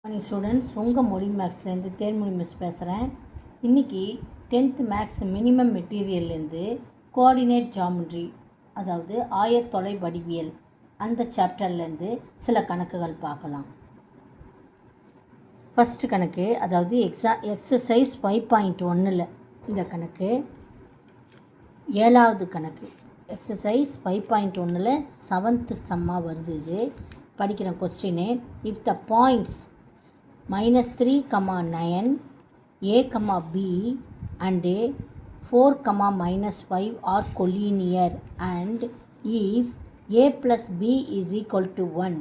Morning students, உங்கள் மொழி மேக்ஸ்லேருந்து Thenmozhi miss பேசுகிறேன். இன்றைக்கி 10th மேக்ஸ் மினிமம் மெட்டீரியல்லேருந்து கோஆர்டினேட் ஜாமெட்ரி, அதாவது ஆயத்தொலை வடிவியல், அந்த சாப்டர்லேருந்து சில கணக்குகள் பார்க்கலாம். ஃபஸ்ட்டு கணக்கு, அதாவது எக்ஸசைஸ் 5.1 இந்த கணக்கு 7வது கணக்கு. எக்ஸசைஸ் 5.1 7th சம்மாக வருது. இது படிக்கிற question. If the points -3, 9, a, b and 4, -5 are collinear, and if a plus b is equal to 1,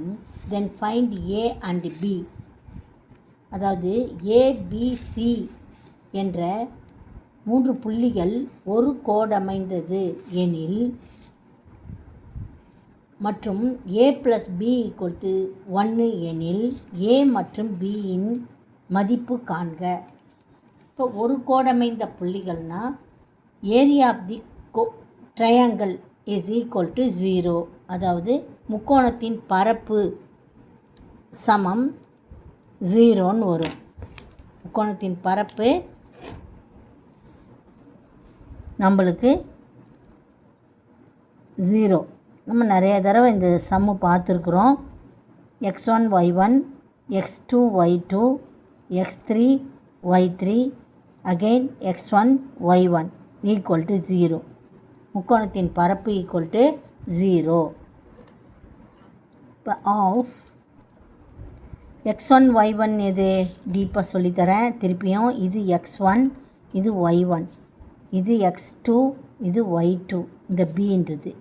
then find a and b. அதாவது a, b, c என்ற 3 புள்ளிகள் ஒரு கோடமைந்தது எனில் மற்றும் a plus b equal to 1 எனில் a மற்றும் b இன் மதிப்பு காண்க. இப்போ ஒரு கோடமைந்த புள்ளிகள்னால் area of the triangle is equal to 0. அதாவது முக்கோணத்தின் பரப்பு சமம் 0ன்னு வரும். முக்கோணத்தின் பரப்பு நம்மளுக்கு 0. நம்ம நிறைய தடவை இந்த சம்மு பார்த்துருக்குறோம். x1 y1, x2 y2, x3 y3, again x1 y1 equal to 0. முக்கோணத்தின் பரப்பு ஈக்குவல் டு 0. இப்போ ஆஃப் x1 y1 எது டீப்பாக சொல்லித்தரேன் திருப்பியும். இது x1, இது y1, இது x2, இது y2, இந்த bன்றது,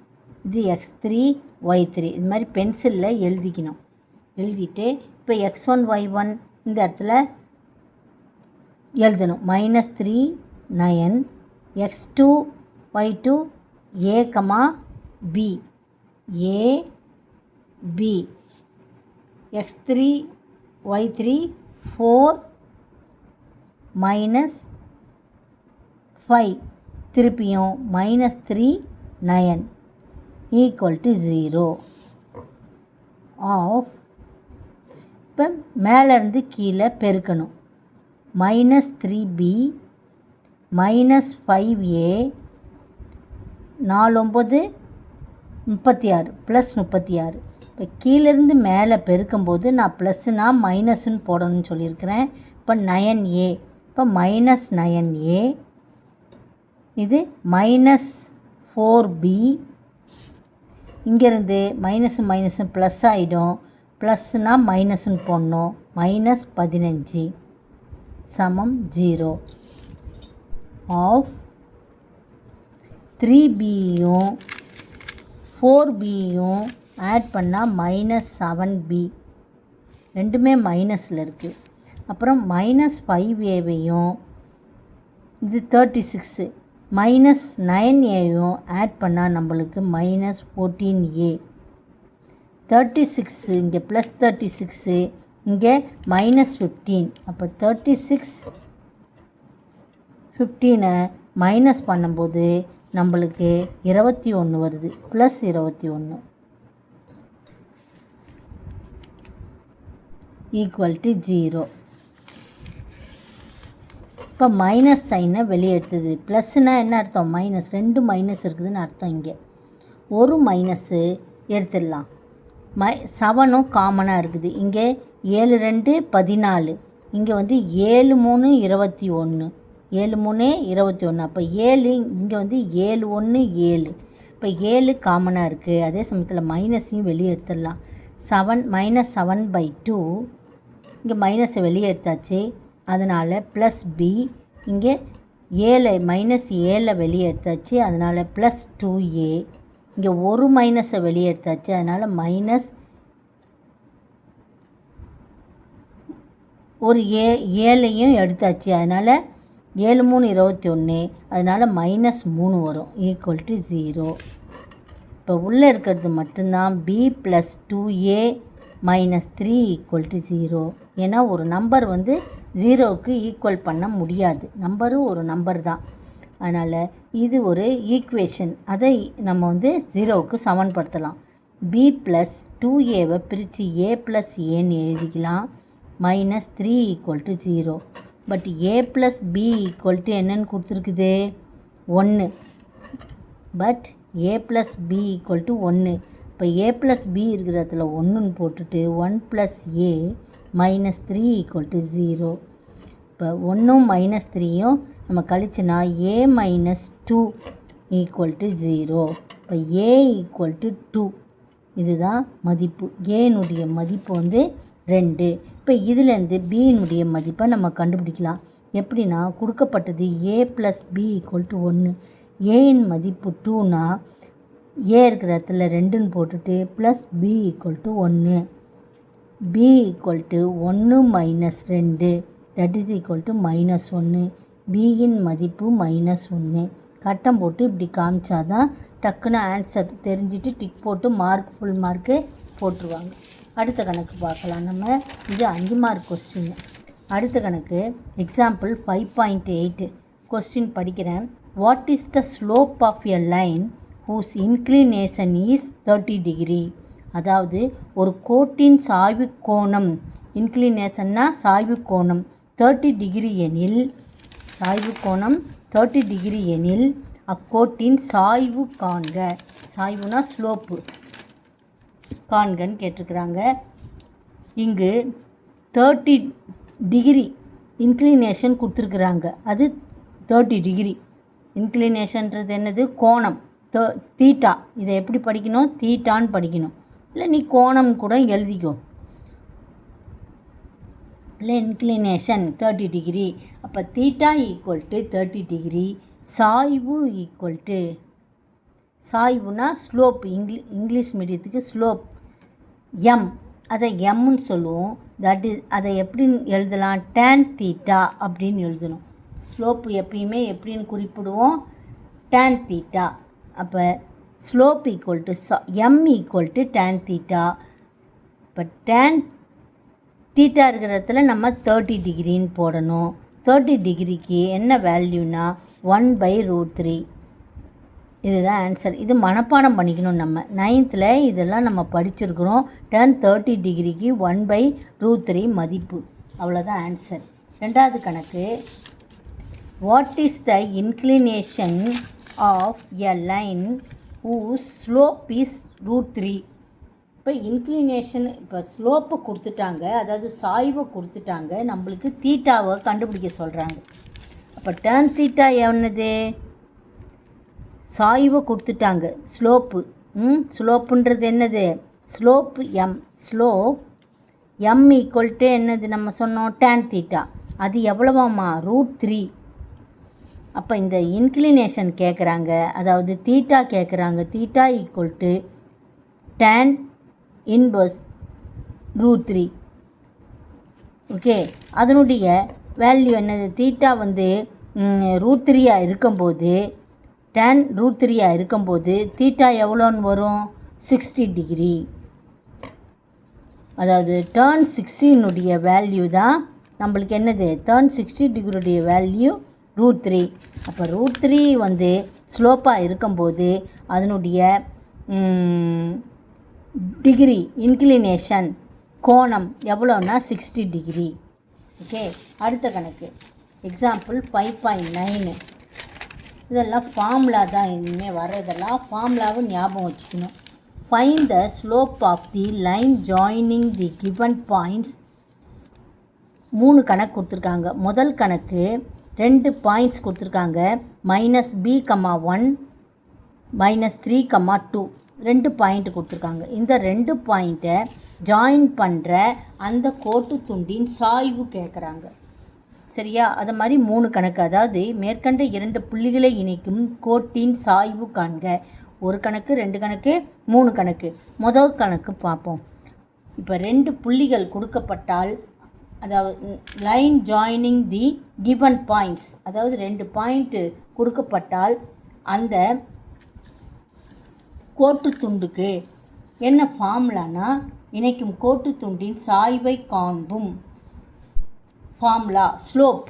இது x3 y3. இது மாதிரி பென்சிலில் எழுதிக்கணும். எழுதிட்டு இப்போ x1 y1 இந்த இடத்துல எழுதணும். -3 9, x2 y2 a, b, a, b, x3 y3 4 -5, திருப்பியும் -3 9 ஈக்குவல் டு 0 ஆஃப். இப்போ மேலேருந்து கீழே பெருக்கணும். -3b -5a 4 9 36 +36. இப்போ கீழேருந்து மேலே பெருக்கும்போது நான் ப்ளஸ்னால் மைனஸ்ன்னு போடணும்னு சொல்லியிருக்கிறேன். இப்போ 9a, இப்போ -9a, இது -4b, இங்கேருந்து மைனஸும் ப்ளஸ் ஆகிடும். ப்ளஸ்னால் மைனஸ்ன்னு போடணும். -15 சமம் 0 ஆஃப் 3bயும் 4bயும் ஆட் பண்ணால் -7b, ரெண்டுமே மைனஸில் இருக்குது. அப்புறம் -5aவையும் இது 36 -9aயும் ஆட் பண்ணால் நம்மளுக்கு -14a. 36 இங்கே +36, இங்கே -15. அப்போ 36 15 மைனஸ் பண்ணும்போது நம்மளுக்கு 21 வருது. +21 ஈக்குவல் டு 0. இப்போ மைனஸ் சைனை வெளியே எடுத்தது. ப்ளஸ்னால் என்ன அர்த்தம்? மைனஸ், 2 மைனஸ் இருக்குதுன்னு அர்த்தம். இங்கே ஒரு மைனஸ்ஸு எடுத்துடலாம். 7ம் காமனாக இருக்குது. இங்கே 7 2 14, இங்கே 7 3 21, 7 3 21. அப்போ 7 இங்கே 7 1 7. இப்போ 7 காமனாக இருக்குது. அதே சமயத்தில் மைனஸையும் வெளியே எடுத்துடலாம். 7 இங்கே மைனஸை வெளியே எடுத்தாச்சு. அதனால் +b, இங்கே 7 -7 வெளியே எடுத்தாச்சு. அதனால் +2a, இங்கே ஒரு மைனஸை வெளியே எடுத்தாச்சு. அதனால் ஒரு 7ஐயும் எடுத்தாச்சு. அதனால் 7 3 21, அதனால் -3 வரும் ஈக்குவல் டு 0. இப்போ உள்ளே இருக்கிறது மட்டும்தான் b + 2a - 3 ஈக்குவல் டு 0. ஏன்னா ஒரு நம்பர் 0க்கு ஈக்குவல் பண்ண முடியாது. நம்பரும் ஒரு நம்பர் தான். அதனால் இது ஒரு ஈக்குவேஷன். அதை நம்ம 0க்கு சமன்படுத்தலாம். b + 2aவை பிரித்து a + aன்னு எழுதிக்கலாம். Minus 3 equal to 0. But A plus B equal to என்னன்னு கொடுத்துருக்குது 1. But A plus B equal to 1. இப்போ ஏ ப்ளஸ் பி இருக்கிறதுல 1ன்னு போட்டுட்டு 1 plus A minus 3 equal to 0. இப்போ 1ம் மைனஸ் 3யும் நம்ம கழிச்சுனா ஏ மைனஸ் 2 ஈக்குவல் டு 0. இப்போ ஏ ஈக்குவல் டு 2. இதுதான் மதிப்பு. ஏனுடைய மதிப்பு வந்து 2. இப்போ இதுலேருந்து பியினுடைய மதிப்பை நம்ம கண்டுபிடிக்கலாம். எப்படின்னா கொடுக்கப்பட்டது A plus B equal to 1. ஏயின் மதிப்பு 2னா ஏ இருக்கிற இடத்துல 2ன்னு போட்டுட்டு plus B equal to 1. B equal to 1 minus 2 that is equal to minus 1. பியின் மதிப்பு மைனஸ் 1. கட்டம் போட்டு இப்படி காமிச்சாதான் டக்குன்னு ஆன்சர் தெரிஞ்சுட்டு டிக் போட்டு மார்க் ஃபுல் மார்க்கு போட்டுருவாங்க. அடுத்த கணக்கு பார்க்கலாம் நம்ம. இது 5 மார்க் கொஸ்டின். அடுத்த கணக்கு எக்ஸாம்பிள் 5.8 கொஸ்டின் படிக்கிறேன். What is the slope of a line whose inclination is 30 degree? அதாவது ஒரு கோட்டின் சாய்வு கோணம், இன்க்ளினேஷன்னா சாய்வு கோணம் 30 டிகிரி எனில், சாய்வு கோணம் 30 டிகிரி எனில் அக்கோட்டின் சாய்வு காண்க. சாய்வுனா ஸ்லோப்பு காண்கன்னு கேட்டிருக்கிறாங்க. இங்கு 30 டிகிரி இன்க்ளினேஷன் கொடுத்துருக்குறாங்க. அது 30 டிகிரி. இன்க்ளினேஷன்றது என்னது? கோணம். தீட்டா. இதை எப்படி படிக்கணும்? தீட்டான்னு படிக்கணும். இல்லை நீ கோணம் கூட எழுதிக்கோ. இல்லை இன்க்ளினேஷன் 30 டிகிரி. அப்போ தீட்டா ஈக்குவல் டு 30 டிகிரி. சாய்வு ஈக்குவல் டு, சாய்வுனா ஸ்லோப், இங்கிலீஷ் மீடியத்துக்கு ஸ்லோப் எம், அதை எம்முன்னு சொல்லுவோம். தட் இஸ் அதை எப்படி எழுதலாம்? டேன் தீட்டா அப்படின்னு எழுதணும். ஸ்லோப்பு எப்பயுமே எப்படின்னு குறிப்பிடுவோம்? Tan theta. அப்போ slope equal to m equal to tan theta. இப்போ டேன் தீட்டா இருக்கிற இடத்துல நம்ம 30 டிகிரின்னு போடணும். 30 டிகிரிக்கு என்ன வேல்யூனா 1/√3. இதுதான் ஆன்சர். இது மனப்பாடம் பண்ணிக்கணும். நம்ம 9th இதெல்லாம் நம்ம படிச்சிருக்கிறோம். tan 30 டிகிரிக்கு 1/√3 மதிப்பு. அவ்வளோதான் ஆன்சர். ரெண்டாவது கணக்கு. What is the inclination of a line whose slope is √3? இப்போ இன்க்ளினேஷன், இப்போ ஸ்லோப்பை கொடுத்துட்டாங்க, அதாவது சாய்வை கொடுத்துட்டாங்க, நம்மளுக்கு தீட்டாவை கண்டுபிடிக்க சொல்கிறாங்க. அப்போ டேன் தீட்டா என்னது? சாய்வை கொடுத்துட்டாங்க. ஸ்லோப்பு, ஸ்லோப்புன்றது என்னது? Slope M. Slope M equal to என்னது நம்ம சொன்னோம்? Tan theta. அது எவ்வளவாம்மா? √3. அப்போ இந்த இன்க்ளினேஷன் கேட்குறாங்க, அதாவது தீட்டா கேட்குறாங்க. Theta equal to tan inverse √3. Okay, அதனுடைய வேல்யூ என்னது? தீட்டா வந்து √3 இருக்கும்போது, டேன் √3 இருக்கும்போது தீட்டா எவ்வளோன்னு வரும்? 60 டிகிரி. அதாவது டேர்ன் 60னுடைய வேல்யூ தான் நம்மளுக்கு என்னது? டேர்ன் 60 டிகிரியுடைய வேல்யூ √3. அப்போ √3 வந்து ஸ்லோப்பாக இருக்கும்போது அதனுடைய டிகிரி, இன்க்ளினேஷன் கோணம் எவ்வளோன்னா 60 டிகிரி. ஓகே, அடுத்த கணக்கு எக்ஸாம்பிள் 5.9. இதெல்லாம் ஃபார்முலா தான். இனிமேல் வர்றதெல்லாம் ஃபார்முலாவை ஞாபகம் வச்சுக்கணும். Find the slope of the line joining the given points. 3 கணக்கு கொடுத்துருக்காங்க. முதல் கணக்கு 2 பாயிண்ட்ஸ் கொடுத்துருக்காங்க. -b,1 -3,2 2 பாயிண்ட் கொடுத்துருக்காங்க. இந்த 2 பாயிண்ட்டை ஜாயின் பண்ணுற அந்த கோட்டு துண்டின் சாய்வு கேட்குறாங்க. சரியா? அது மாதிரி 3 கணக்கு. அதாவது மேற்கண்ட 2 புள்ளிகளை இணைக்கும் கோட்டின் சாய்வு காண்க. 1 கணக்கு, 2 கணக்கு, 3 கணக்கு. முதல் கணக்கு பார்ப்போம். இப்போ 2 புள்ளிகள் கொடுக்கப்பட்டால், அதாவது line joining the given points, அதாவது 2 பாயிண்ட்டு கொடுக்கப்பட்டால் அந்த கோட்டு துண்டுக்கு என்ன ஃபார்முலானா, இணைக்கும் கோட்டு துண்டின் சாய்வை காண்பும் ஃபார்முலா ஸ்லோப்.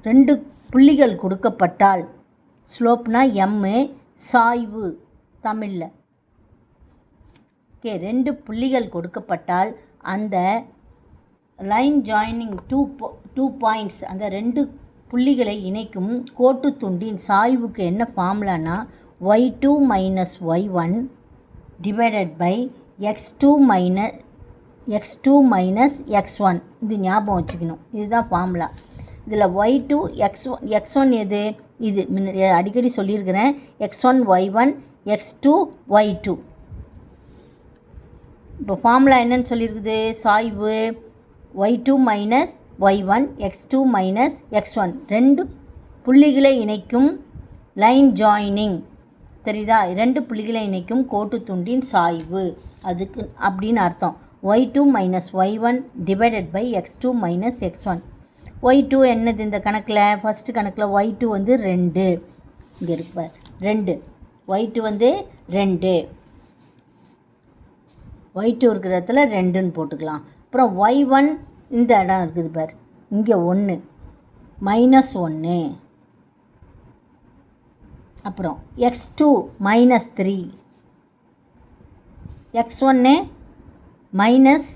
2 புள்ளிகள் கொடுக்கப்பட்டால், ஸ்லோப்னா எம்மு, சாய்வு தமிழில். ஓகே, 2 புள்ளிகள் கொடுக்கப்பட்டால் அந்த லைன் ஜாயினிங் டூ பாயிண்ட்ஸ், அந்த 2 புள்ளிகளை இணைக்கும் கோட்டு துண்டின் சாய்வுக்கு என்ன ஃபார்முலானா y2 minus y1 divided by x2 minus x1. இது ஞாபகம் வச்சுக்கணும், இதுதான் ஃபார்முலா. இதில் y2 x1 எது, இது அடிக்கடி சொல்லியிருக்கிறேன், x1 y1 x2 y2. இப்போ ஃபார்முலா என்னன்னு சொல்லியிருக்குது, சாய்வு y2 minus y1 x2 minus x1, 2 புள்ளிகளை இணைக்கும் லைன் ஜாயினிங், தெரியுதா, 2 புள்ளிகளை இணைக்கும் கோட்டு துண்டின் சாய்வு, அதுக்கு அப்படின்னு அர்த்தம். y2 minus y1 divided by x2 minus x1. y2 என்னது இந்த கணக்கில், ஃபஸ்ட்டு கணக்கில் y2 வந்து 2, இங்கே இருக்கு 2, y2 வந்து 2, y2 இருக்கிற இடத்துல 2ன்னு போட்டுக்கலாம். அப்புறம் y1 இந்த இடம் இருக்குது பார், இங்கே 1 மைனஸ் 1, அப்புறம் x2 மைனஸ் 3, x1 மைனஸ்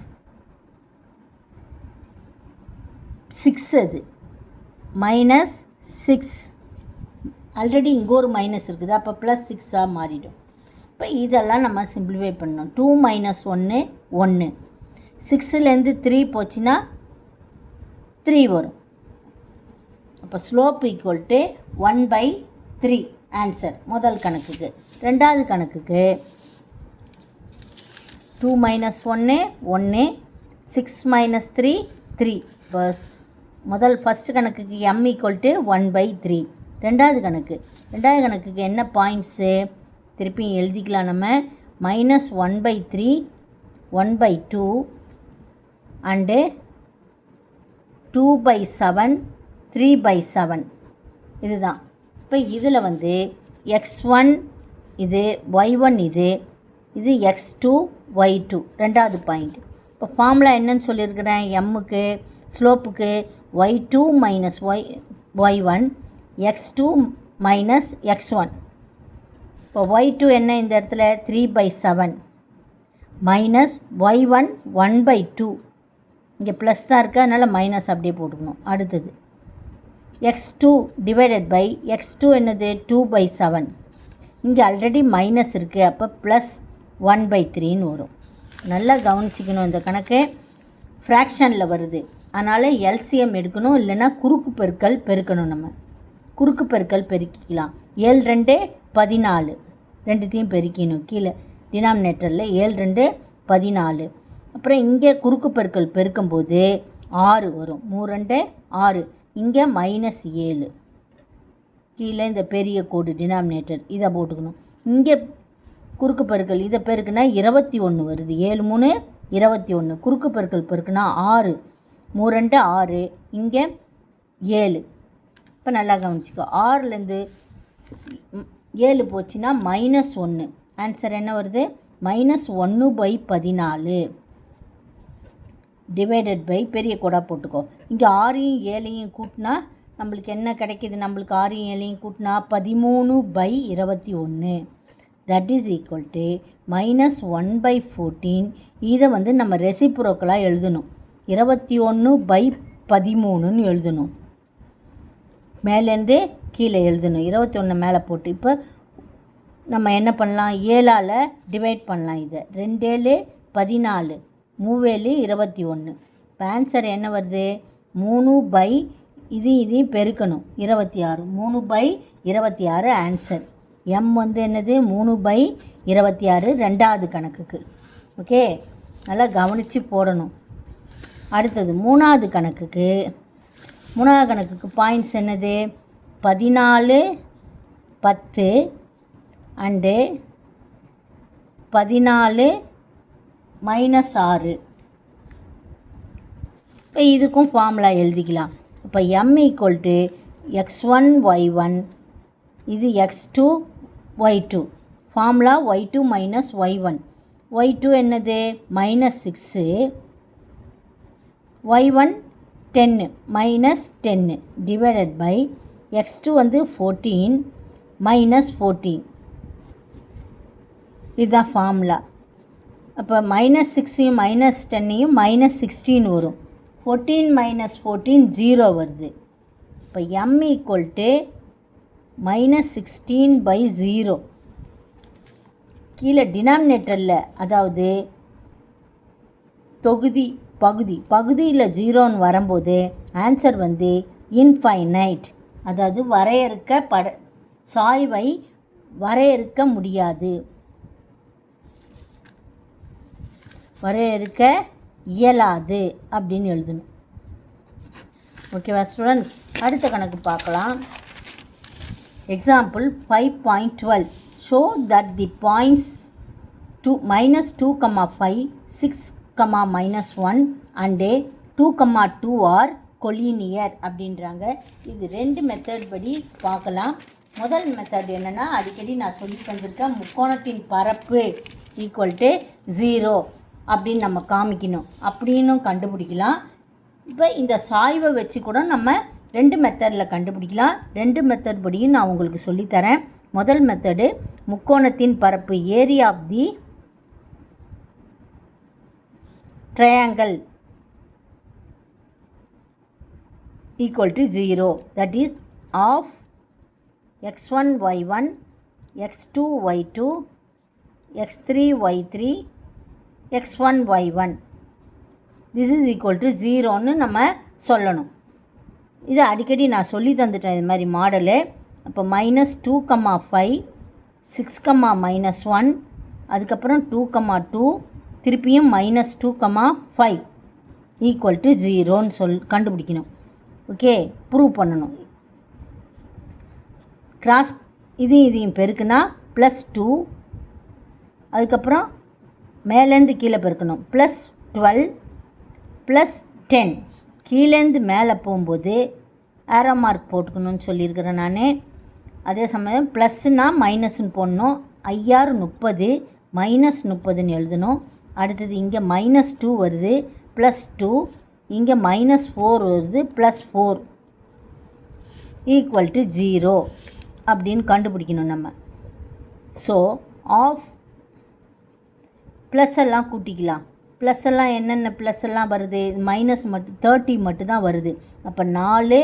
6, அது மைனஸ் 6, ஆல்ரெடி இங்கே ஒரு மைனஸ் இருக்குது, அப்போ ப்ளஸ் 6ஆக மாறிடும். இப்போ இதெல்லாம் நம்ம சிம்பிளிஃபை பண்ணணும். 2 மைனஸ் 1 1, 6லேருந்து 3 போச்சுன்னா 3 வரும். அப்போ ஸ்லோப் ஈக்குவல் டு 1/3 ஆன்சர் முதல் கணக்குக்கு. ரெண்டாவது கணக்குக்கு 2 மைனஸ் 1 1, 6 மைனஸ் 3 3. இப்போ ஃபஸ்ட்டு கணக்குக்கு m ஈக்குவல் டு 1/3. ரெண்டாவது கணக்குக்கு என்ன பாயிண்ட்ஸு திருப்பி எழுதிக்கலாம் நம்ம, மைனஸ் 1/3 1/2 அண்டு 2/7 3/7, இதுதான். இப்போ இதில் வந்து x1 இது, y1 இது x2 y2 ரெண்டாவது பாயிண்ட். இப்போ ஃபார்முலா என்னன்னு சொல்லியிருக்கிறேன், எம்முக்கு ஸ்லோப்புக்கு y2 minus y1 x2 minus x1. இப்போ y2 என்ன இந்த இடத்துல 3/7 மைனஸ் y1 1/2, இங்கே ப்ளஸ் தான் இருக்குது, அதனால் மைனஸ் அப்படியே போட்டுக்கணும். அடுத்தது x2 டிவைடட் பை x2 என்னது 2/7, இங்கே ஆல்ரெடி மைனஸ் இருக்குது, அப்போ ப்ளஸ் 1/3ன்னு வரும். நல்லா கவனிச்சிக்கணும், இந்த கணக்கு ஃப்ராக்ஷனில் வருது, அதனால் எல்சிஎம் எடுக்கணும், இல்லைன்னா குறுக்கு பெருக்கல் பெருக்கணும். நம்ம குறுக்கு பெருக்கல் பெருக்கிக்கலாம். 7 2 14, ரெண்டுத்தையும் பெருக்கணும். கீழே டினாமினேட்டரில் 7 2 14. அப்புறம் இங்கே குறுக்கு பெருக்கல் பெருக்கும்போது 6 வரும், 3 2 6, இங்கே மைனஸ் 7, கீழே இந்த பெரிய கோடு டினாமினேட்டர் இதை போட்டுக்கணும். இங்கே குறுக்கு பெருக்கல் இதை பெருக்குனா 21 வருது, 7 3 21, குறுக்கு பெருக்கல் பெருக்குனா 6, 3 2 6, இங்கே 7. இப்போ நல்லா கவனிச்சிக்கோ, 6லேருந்து 7 போச்சுன்னா மைனஸ் 1, ஆன்சர் என்ன வருது, மைனஸ் 1/14 டிவைடட் பை பெரிய கோடாக போட்டுக்கோ. இங்கே 6யும் 7யும் கூட்டினா நம்மளுக்கு என்ன கிடைக்கிது, நம்மளுக்கு 6யும் 7யும் கூட்டினா 13/21, that is equal to minus 1/14. இதை வந்து நம்ம ரெசிப்ரோக்கலாக எழுதணும், 21/13ன்னு எழுதணும். மேலேருந்து கீழே எழுதணும், 21 மேலே போட்டு. இப்போ நம்ம என்ன பண்ணலாம், 7ஆல் டிவைட் பண்ணலாம். இதை 2 7 14, 3 7 21. இப்போ ஆன்சர் என்ன வருது, 3 இதையும் பெருக்கணும், 26, 3/26 ஆன்சர். எம் வந்து என்னது 3/26 ரெண்டாவது கணக்குக்கு. ஓகே, நல்லா கவனித்து போடணும். அடுத்தது மூணாவது கணக்குக்கு பாயிண்ட்ஸ் என்னது, 14 10 அண்டு 14 -6. இப்போ இதுக்கும் ஃபார்முலா எழுதிக்கலாம். இப்போ m equal to x1 y1, இது x2 y2. Formula y2 minus y1. y2 என்னது -6, y1 10 -10 டிவைடட் பை x2 வந்து 14 -14. இதுதான் ஃபார்முலா. அப்போ -6ஐயும் -10ஐயும் -16 வரும். 14 - 14 0 வருது. இப்போ m = -16/0. கீழே டினாமினேட்டரில், அதாவது பகுதியில் 0ன்னு வரும்போது ஆன்சர் வந்து இன்ஃபைனைட், அதாவது சாய்வை வரையறுக்க முடியாது, வரையறுக்க இயலாது அப்படின்னு எழுதணும். ஓகேவா ஸ்டூடெண்ட்ஸ்? அடுத்த கணக்கு பார்க்கலாம். Example 5.12. Show that the points -2, 5, 6, -1 and 2, 2 R collinear அப்படின்றாங்க. இது 2 மெத்தட் படி பார்க்கலாம். முதல் மெத்தட் என்னென்னா, அடிக்கடி நான் சொல்லி தந்திருக்கேன், முக்கோணத்தின் பரப்பு = 0 அப்படின்னு நம்ம காமிக்கணும், அப்படின்னும் கண்டுபிடிக்கலாம். இப்போ இந்த சாய்வை வச்சு கூட நம்ம 2 மெத்தடில் கண்டுபிடிக்கலாம். 2 மெத்தட் படியும் நான் உங்களுக்கு சொல்லித்தரேன். முதல் மெத்தடு, முக்கோணத்தின் பரப்பு area of the triangle = 0. That is of x1 y1 x2 y2 x3 y3 x1 y1. This is = 0ன்னு நம்ம சொல்லணும். இது அடிக்கடி நான் சொல்லி தந்துட்டேன் இது மாதிரி மாடலு. அப்போ -2, 5, 6, -1, அதுக்கப்புறம் 2, 2, திருப்பியும் -2, 5 = 0ன்னு கண்டுபிடிக்கணும். ஓகே, ப்ரூவ் பண்ணணும். கிராஸ் இதையும் பெருக்குனா +2, அதுக்கப்புறம் மேலேருந்து கீழே பெருக்கணும், +12 +10. கீழேருந்து மேலே போகும்போது ஆரோ மார்க் போட்டுக்கணும்னு சொல்லியிருக்கிறேன் நான். அதே சமயம் ப்ளஸ்னா மைனஸ்ன்னு போடணும். IR 30 -30ன்னு எழுதணும். அடுத்தது இங்கே -2 வருது, +2, இங்கே -4 வருது, +4 = 0 அப்படின்னு கண்டுபிடிக்கணும் நம்ம. ஸோ ஆஃப் ப்ளஸ் எல்லாம் கூட்டிக்கலாம். ப்ளஸ் எல்லாம் என்னென்ன ப்ளஸ் எல்லாம் வருது, மைனஸ் மட்டும் 30 மட்டும்தான் வருது. அப்போ 4,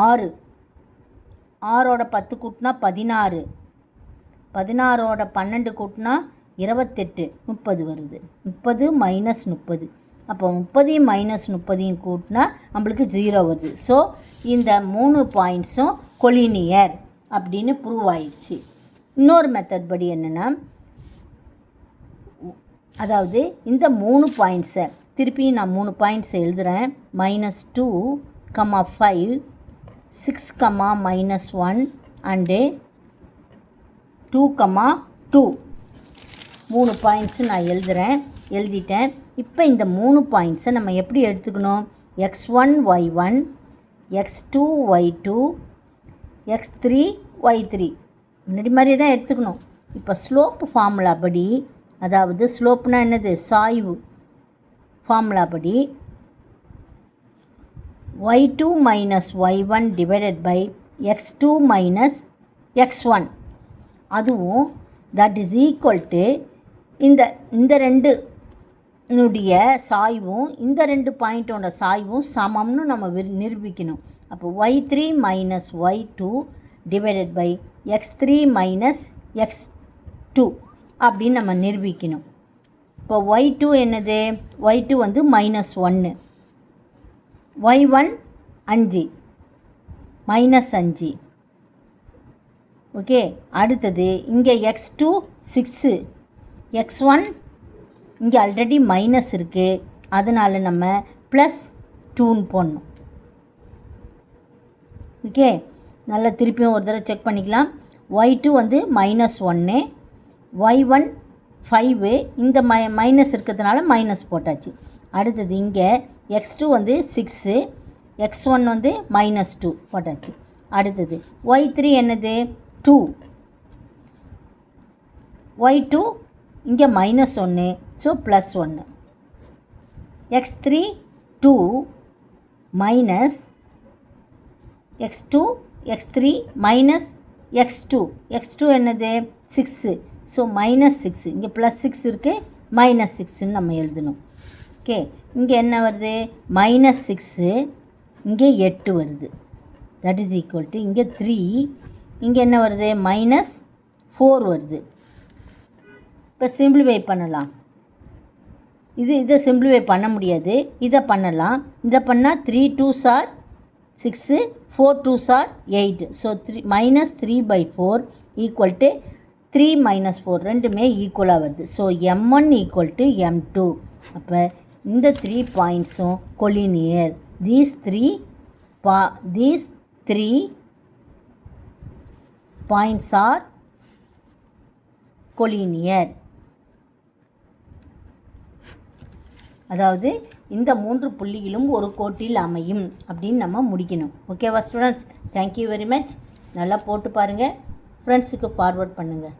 6, 6ஓட 10 கூட்டினா 16, 16ஓட 12 கூட்டினா 28, 30 வருது. 30 - 30. அப்போ 30 - 30 கூட்டினா நம்மளுக்கு 0 வருது. ஸோ இந்த 3 பாயிண்ட்ஸும் கொலினியர் அப்படின்னு ப்ரூவ் ஆயிடுச்சு. இன்னொரு மெத்தட் படி என்னென்னா, அதாவது இந்த 3 பாயிண்ட்ஸை திருப்பி நான் 3 பாயிண்ட்ஸை எழுதுகிறேன். -2, 5, 6, -1 அண்டு 2, 2 3 பாயிண்ட்ஸு நான் எழுதிட்டேன். இப்போ இந்த 3 பாயிண்ட்ஸை நம்ம எப்படி எடுத்துக்கணும்? x1 y1 x2 y2 x3 y3 முன்னாடி மாதிரியே தான் எடுத்துக்கணும். இப்போ ஸ்லோப் ஃபார்முலா படி, அதாவது ஸ்லோப்னா என்னது, சாய்வு ஃபார்முலா படி y2 - y1 / x2 - x1, அதுவும் தட் இஸ் ஈக்குவல் டு இந்த ரெண்டுனுடைய சாய்வும் இந்த 2 பாயிண்ட்டோட சாய்வும் சமம்னு நம்ம நிரூபிக்கணும். அப்போ y3 - y2 / x3 - x2 அப்படின்னு நம்ம நிரூபிக்கணும். இப்போ y2 என்னது, y2 வந்து -1, y1 5 -5. ஓகே, அடுத்தது இங்கே x2 6, x1 இங்கே ஆல்ரெடி மைனஸ் இருக்குது, அதனால் நம்ம +2ன்னு போடணும். ஓகே, நல்லா திருப்பியும் ஒரு தடவை செக் பண்ணிக்கலாம். y2 வந்து -1, y1 5, இந்த மைனஸ் இருக்கிறதுனால மைனஸ் போட்டாச்சு. அடுத்தது இங்கே x2 வந்து 6, x1 வந்து -2 போட்டாச்சு. அடுத்தது y3 என்னது, 2, y2 இங்கே -1, so +1, x3 2 minus x2 x3 minus x2 என்னது 6, ஸோ -6, இங்கே +6 இருக்குது, -6ன்னு நம்ம எழுதணும். ஓகே, இங்கே என்ன வருது? -6, இங்கே 8 வருது. தட் இஸ் ஈக்குவல் டு இங்கே 3, இங்கே என்ன வருது? -4 வருது. இப்போ சிம்பிளிஃபை பண்ணலாம். இதை சிம்பிளிஃபை பண்ண முடியாது, இதை பண்ணலாம். இதை பண்ணால் 3 2s are 6, 4 2s are 8. So -3/4 equal to 3 - 4 ரெண்டுமே ஈக்குவலாக வருது. So M1 equal to M2. அப்போ இந்த 3 பாயிண்ட்ஸும் collinear. these 3 points are collinear. அதாவது இந்த 3 புள்ளிகளும் ஒரு கோட்டில் அமையும் அப்படின்னு நம்ம முடிக்கணும். ஓகேவா ஸ்டூடெண்ட்ஸ்? Thank you very much. நல்லா போட்டு பாருங்கள், ஃப்ரெண்ட்ஸுக்கு ஃபார்வர்ட் பண்ணுங்கள்.